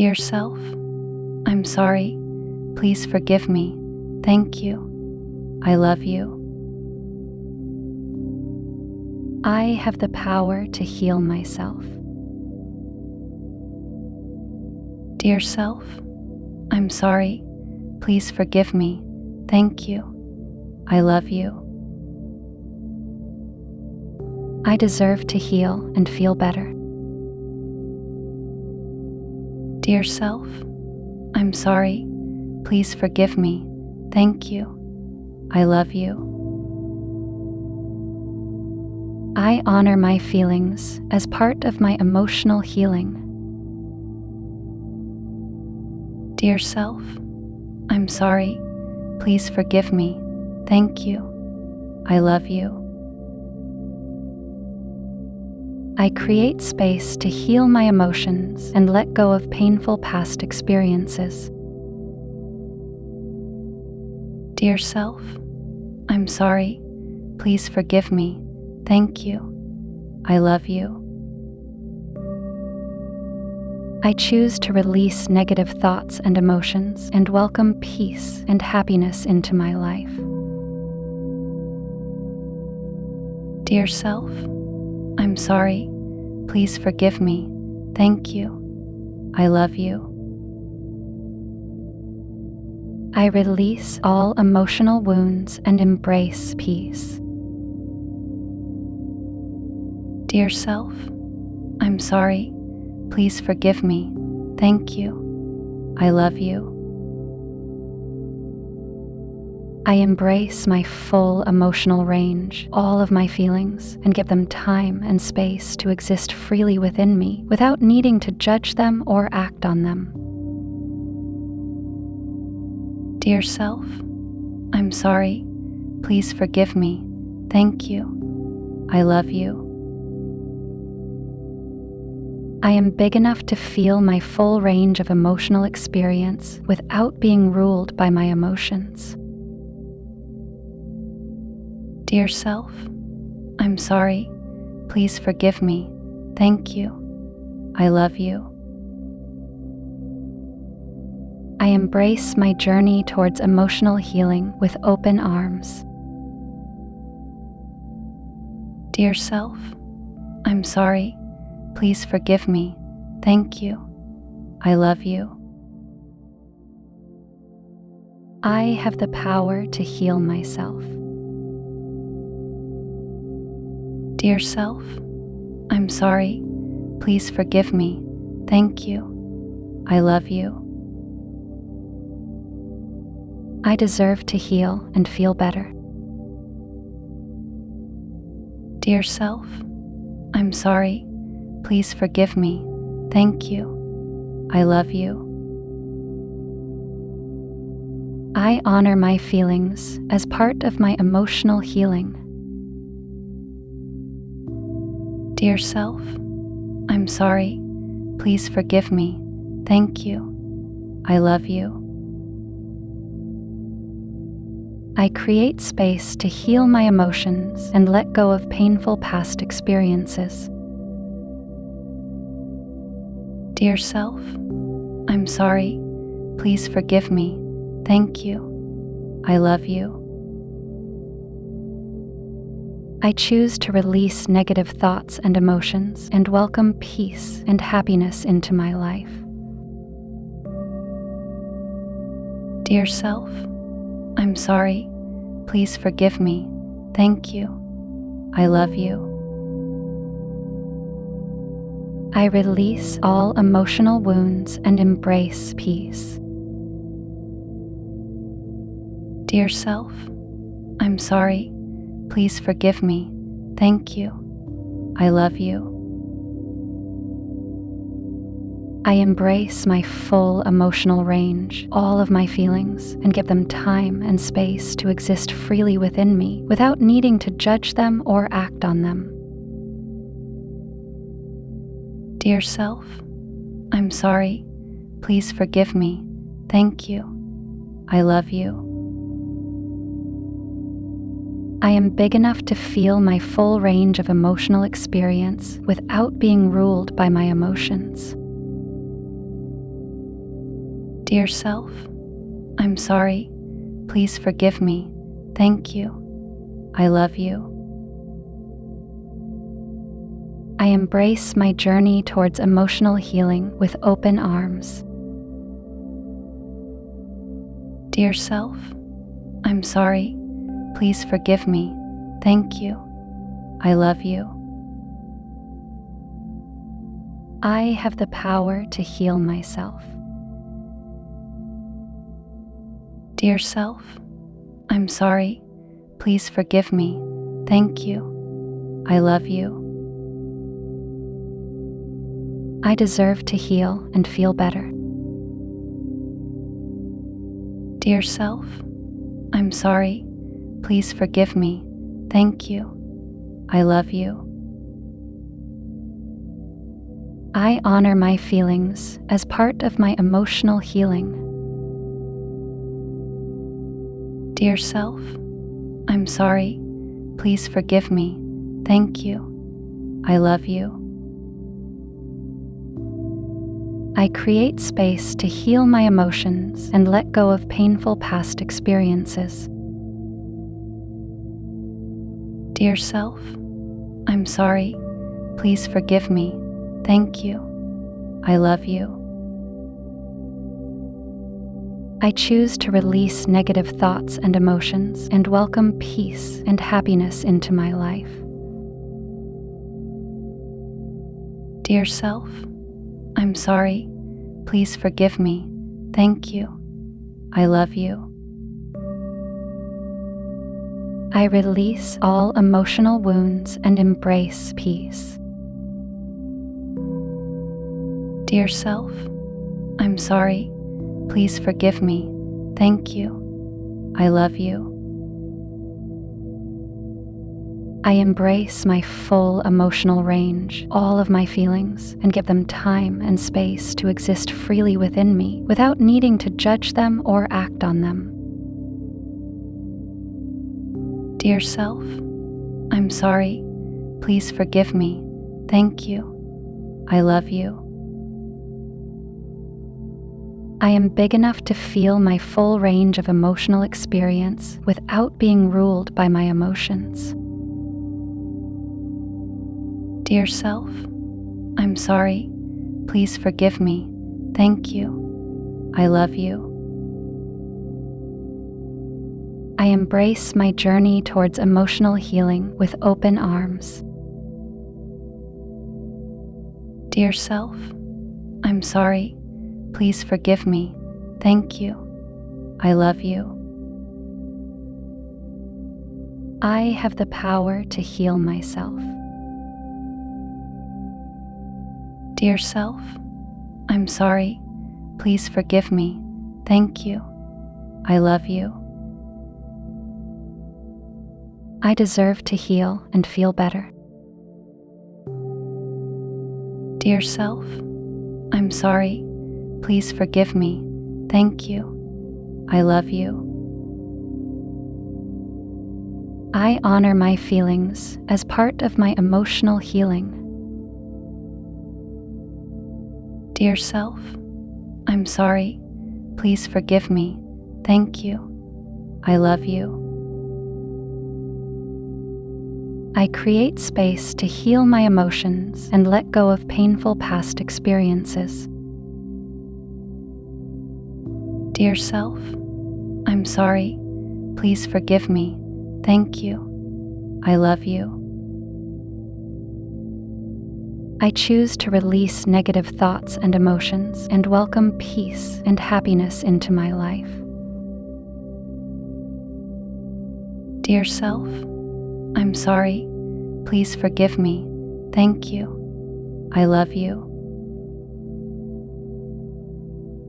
Dear self, I'm sorry. Please forgive me. Thank you. I love you. I have the power to heal myself. Dear self, I'm sorry. Please forgive me. Thank you. I love you. I deserve to heal and feel better. Dear self, I'm sorry. Please forgive me. Thank you. I love you. I honor my feelings as part of my emotional healing. Dear self, I'm sorry. Please forgive me. Thank you. I love you. I create space to heal my emotions and let go of painful past experiences. Dear self, I'm sorry. Please forgive me. Thank you. I love you. I choose to release negative thoughts and emotions and welcome peace and happiness into my life. Dear self, I'm sorry. Please forgive me. Thank you. I love you. I release all emotional wounds and embrace peace. Dear self, I'm sorry. Please forgive me. Thank you. I love you. I embrace my full emotional range, all of my feelings, and give them time and space to exist freely within me without needing to judge them or act on them. Dear self, I'm sorry. Please forgive me. Thank you. I love you. I am big enough to feel my full range of emotional experience without being ruled by my emotions. Dear self, I'm sorry. Please forgive me. Thank you. I love you. I embrace my journey towards emotional healing with open arms. Dear self, I'm sorry. Please forgive me. Thank you. I love you. I have the power to heal myself. Dear self, I'm sorry. Please forgive me. Thank you. I love you. I deserve to heal and feel better. Dear self, I'm sorry. Please forgive me. Thank you. I love you. I honor my feelings as part of my emotional healing. Dear self, I'm sorry. Please forgive me. Thank you. I love you. I create space to heal my emotions and let go of painful past experiences. Dear self, I'm sorry. Please forgive me. Thank you. I love you. I choose to release negative thoughts and emotions and welcome peace and happiness into my life. Dear self, I'm sorry. Please forgive me. Thank you. I love you. I release all emotional wounds and embrace peace. Dear self, I'm sorry. Please forgive me. Thank you. I love you. I embrace my full emotional range, all of my feelings, and give them time and space to exist freely within me without needing to judge them or act on them. Dear self, I'm sorry. Please forgive me. Thank you. I love you. I am big enough to feel my full range of emotional experience without being ruled by my emotions. Dear self, I'm sorry. Please forgive me. Thank you. I love you. I embrace my journey towards emotional healing with open arms. Dear self, I'm sorry. Please forgive me. Thank you. I love you. I have the power to heal myself. Dear self, I'm sorry. Please forgive me. Thank you. I love you. I deserve to heal and feel better. Dear self, I'm sorry. Please forgive me. Thank you. I love you. I honor my feelings as part of my emotional healing. Dear self, I'm sorry. Please forgive me. Thank you. I love you. I create space to heal my emotions and let go of painful past experiences. Dear self, I'm sorry. Please forgive me. Thank you. I love you. I choose to release negative thoughts and emotions and welcome peace and happiness into my life. Dear self, I'm sorry. Please forgive me. Thank you. I love you. I release all emotional wounds and embrace peace. Dear self, I'm sorry. Please forgive me. Thank you. I love you. I embrace my full emotional range, all of my feelings, and give them time and space to exist freely within me without needing to judge them or act on them. Dear self, I'm sorry. Please forgive me. Thank you. I love you. I am big enough to feel my full range of emotional experience without being ruled by my emotions. Dear self, I'm sorry. Please forgive me. Thank you. I love you. I embrace my journey towards emotional healing with open arms. Dear self, I'm sorry. Please forgive me. Thank you. I love you. I have the power to heal myself. Dear self, I'm sorry. Please forgive me. Thank you. I love you. I deserve to heal and feel better. Dear self, I'm sorry. Please forgive me. Thank you. I love you. I honor my feelings as part of my emotional healing. Dear self, I'm sorry. Please forgive me. Thank you. I love you. I create space to heal my emotions and let go of painful past experiences. Dear self, I'm sorry. Please forgive me. Thank you. I love you. I choose to release negative thoughts and emotions and welcome peace and happiness into my life. Dear self, I'm sorry. Please forgive me. Thank you. I love you.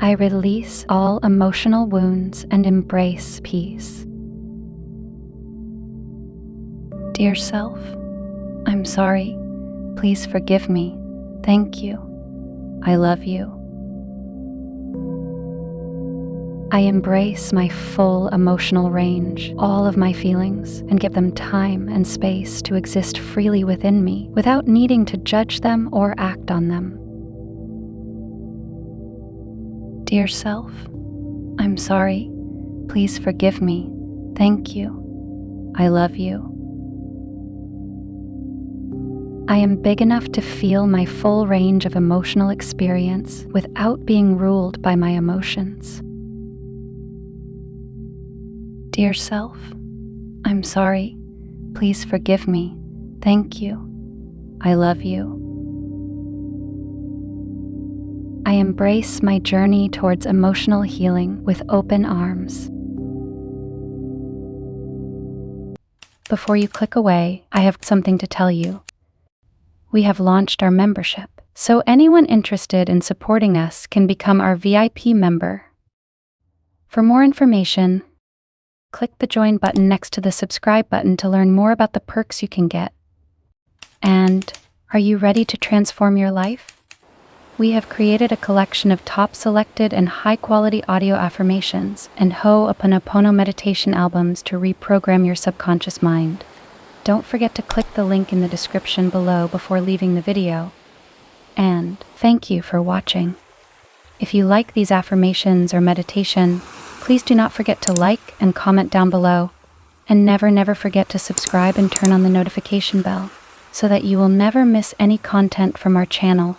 I release all emotional wounds and embrace peace. Dear self, I'm sorry. Please forgive me. Thank you. I love you. I embrace my full emotional range, all of my feelings, and give them time and space to exist freely within me without needing to judge them or act on them. Dear self, I'm sorry. Please forgive me. Thank you. I love you. I am big enough to feel my full range of emotional experience without being ruled by my emotions. Dear self, I'm sorry. Please forgive me. Thank you. I love you. I embrace my journey towards emotional healing with open arms. Before you click away, I have something to tell you. We have launched our membership, so anyone interested in supporting us can become our VIP member. For more information, click the join button next to the subscribe button to learn more about the perks you can get. And are you ready to transform your life? We have created a collection of top selected and high-quality audio affirmations and Ho'oponopono meditation albums to reprogram your subconscious mind. Don't forget to click the link in the description below before leaving the video. And thank you for watching. If you like these affirmations or meditation, please do not forget to like and comment down below. And never forget to subscribe and turn on the notification bell so that you will never miss any content from our channel.